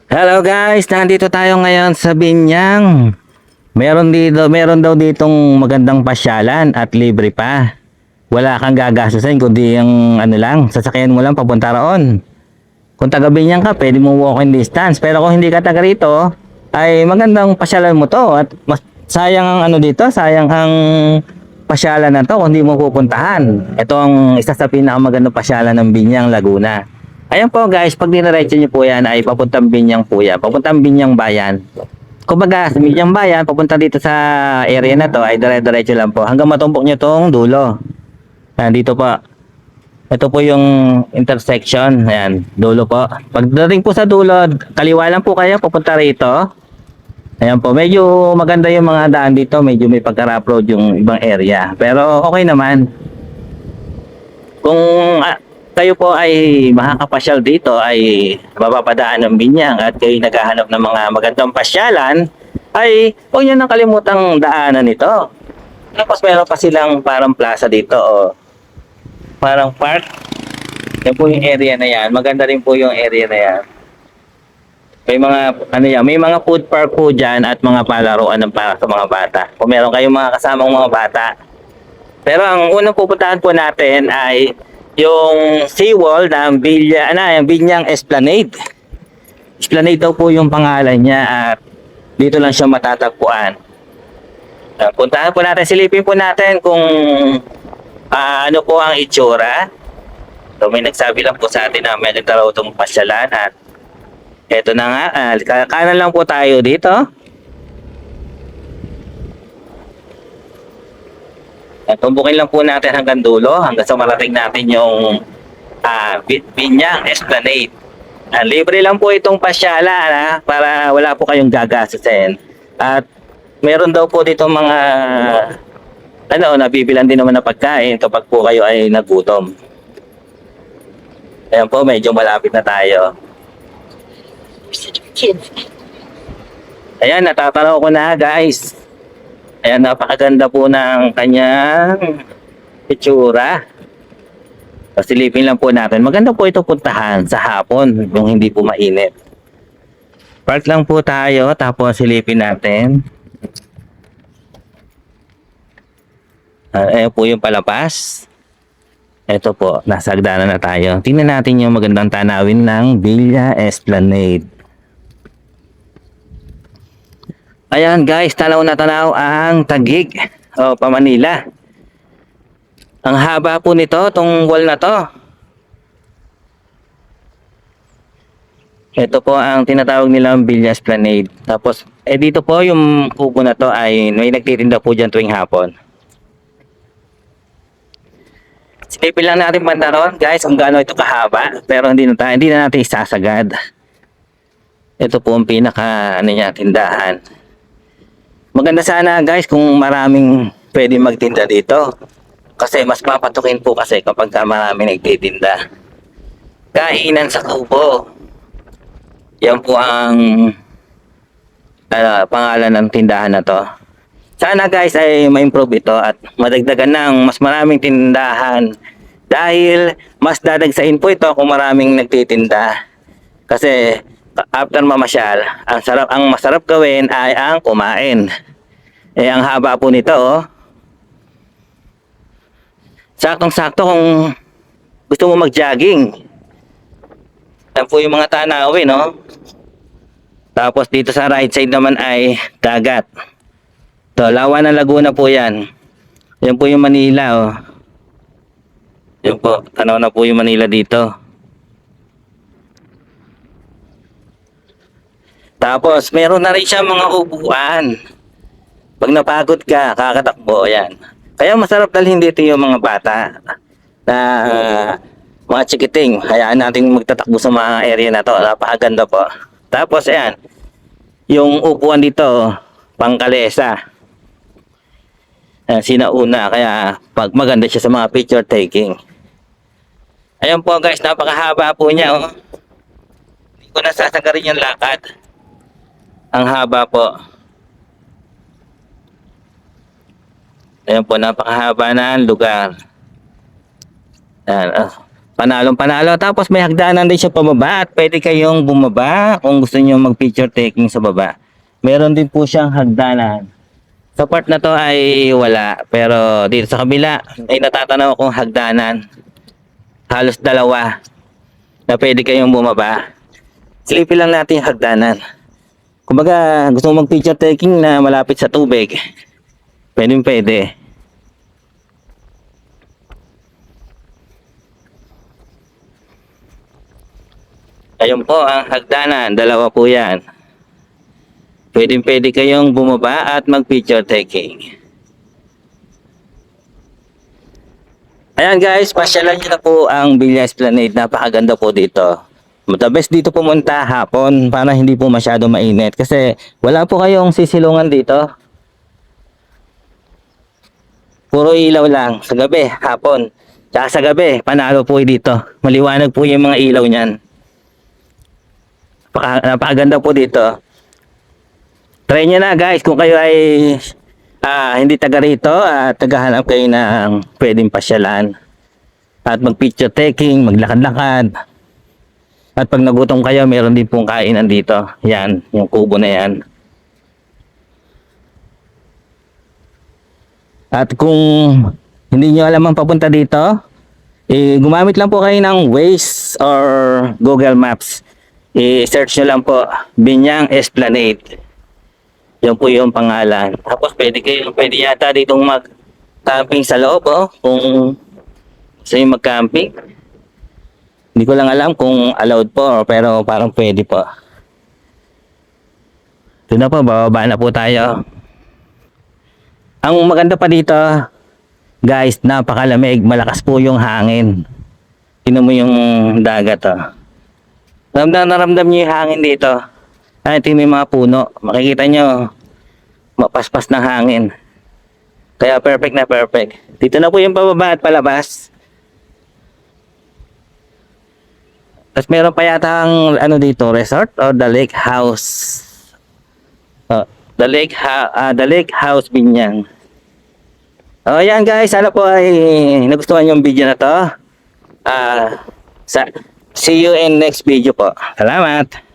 Hello guys, nandito tayo ngayon sa Binyang. Meron daw ditong magandang pasyalan at libre pa. Wala kang gagastusin kundi yung ano lang, sasakyan mo lang papunta roon. Kung taga Binyang ka, pwede mo walking distance. Pero kung hindi ka taga rito, ay magandang pasyalan mo to. At mas sayang ang ano dito, sayang ang pasyalan na to kung hindi mo pupuntahan. Ito ang isa sa pinakamagandang pasyalan ng Binyang, Laguna. Ayan po guys, pag diniretso nyo po yan ay papuntang Binyang po yan, papuntang Binyang Bayan. Kumbaga, sa Binyang Bayan, papunta dito sa area na to ay dire-diretso lang po hanggang matumpok nyo tong dulo. Ayan, dito po. Ito po yung intersection. Ayan, dulo po. Pagdating po sa dulo, kaliwa lang po kayo papunta rito. Ayan po, medyo maganda yung mga daan dito. Medyo may pagka-rough road yung ibang area. Pero okay naman. Kung kayo po ay makakapasyal dito ay mapapadaan ng Binyang at kayo naghahanap ng mga magandang pasyalan, ay huwag nyo nang kalimutang daanan ito. Tapos meron pa silang parang plaza dito o parang park. Yan po yung area na yan. Maganda rin po yung area na yan. May mga ano yan, may mga food park po dyan at mga palaruan ng para sa mga bata. Kung meron kayong mga kasamang mga bata. Pero ang unang pupuntahan po natin ay yung seawall ng yung Binyang Esplanade. Esplanade daw po yung pangalan niya at dito lang siya matatagpuan. Puntahan po natin, silipin po natin kung ano po ang itsura. So may nagsabi lang po sa atin na meron daw itong pasyalan at eto na nga, kanan lang po tayo dito. Tumbukin lang po natin hanggang dulo, hanggang sa marating natin yung Binyang Esplanade. Libre lang po itong pasyalan para wala po kayong gagastusin. At meron daw po dito mga nabibilan din naman ng pagkain kapag po kayo ay nagutom. Ayan po, medyo malapit na tayo. Ayan, natatanaw ko na guys. Ayan, napakaganda po ng kanyang itsura. Silipin lang po natin. Maganda po ito puntahan sa hapon kung hindi po mainit. Park lang po tayo tapos silipin natin. Ayan po yung palabas. Ito po, nasa hagdanan na tayo. Tingnan natin yung magandang tanawin ng Villa Esplanade. Ayan guys, tanaw na tanaw ang Taguig o Pamanila. Ang haba po nito, tong wall na to. Ito po ang tinatawag nilang Villa Esplanade. Tapos, dito po yung kubo na to ay may nagtitinda po dyan tuwing hapon. Silipin lang natin banda ron, guys, kung gaano ito kahaba. Pero hindi na natin isasagad. Ito po ang pinaka tindahan. Maganda sana guys kung maraming pwede magtinda dito. Kasi mas papatukin po kasi kapag maraming nagtitinda. Kainan sa kubo. Yan po ang pangalan ng tindahan na to. Sana guys ay ma-improve ito at madagdagan ng mas maraming tindahan dahil mas dadagsain po ito kung maraming nagtitinda. Kasi after mamasyal, ang masarap gawin ay ang kumain. Ang haba po nito Saktong-sakto kung gusto mo mag-jogging. Yan po yung mga tanawin Tapos dito sa right side naman ay dagat. Lawa ng Laguna po yan. Yan po yung Manila Yan po, tanaw na po yung Manila dito. Tapos meron na rin siya mga upuan. Pag napagod ka, kakatakbo yan. Kaya masarap dalhin dito yung mga bata na mga chikiting. Hayaan natin magtatakbo sa mga area na to. Napakaganda po. Tapos ayan, yung upuan dito, pangkalesa. Sinauna, kaya pag maganda siya sa mga picture taking. Ayan po guys, napakahaba po niya Hindi ko nasasagarin yung lakad. Ang haba po. Ayan po, napakahaba na ang lugar. Ayan, Panalong panalo. Tapos may hagdanan din siya pababa at pwede kayong bumaba kung gusto niyo mag picture taking sa baba. Meron din po siyang hagdanan. Sa part na to ay wala. Pero dito sa kabila ay natatanaw akong hagdanan. Halos dalawa na pwede kayong bumaba. Silipin lang natin yung hagdanan. Kumbaga gusto mo mag picture taking na malapit sa tubig. Pwede. Ayun po ang hagdanan, dalawa po yan. Pwede kayong bumaba at mag picture taking. Ayan guys, pasyalan nyo na po ang Villa Esplanade. Napakaganda po dito. The best dito pumunta hapon para hindi po masyado mainit. Kasi wala po kayong sisilungan dito. Puro ilaw lang. Sa gabi, hapon. Tsaka sa gabi, panalo po dito. Maliwanag po yung mga ilaw niyan. Napakaganda po dito. Try nyo na guys kung kayo ay hindi taga rito at tagahanap kayo ng pwedeng pasyalan at mag picture taking, maglakad-lakad. At pag nagutom kayo, meron din pong kainan dito. Yan, yung kubo na yan. At kung hindi nyo alam ang papunta dito, gumamit lang po kayo ng Waze or Google Maps. I-search nyo lang po, Binyang Esplanade. Yun po yung pangalan. Tapos pwede yata ditong mag-camping sa loob, oh, kung gusto nyo mag-camping. Hindi ko lang alam kung allowed po, pero parang pwede po. Ito na po, bababa na po tayo. Ang maganda pa dito, guys, napakalamig, malakas po yung hangin. Tingnan mo yung dagat, oh. Naramdam nyo yung hangin dito. Ito yung mga puno. Makikita nyo, mapaspas ng hangin. Kaya perfect na perfect. Dito na po yung pababa at palabas. Tapos meron pa yata ang dito, resort or the lake house. The lake house Binyang. Yan guys, sana po ay nagustuhan yung video na to. See you in next video po. Salamat!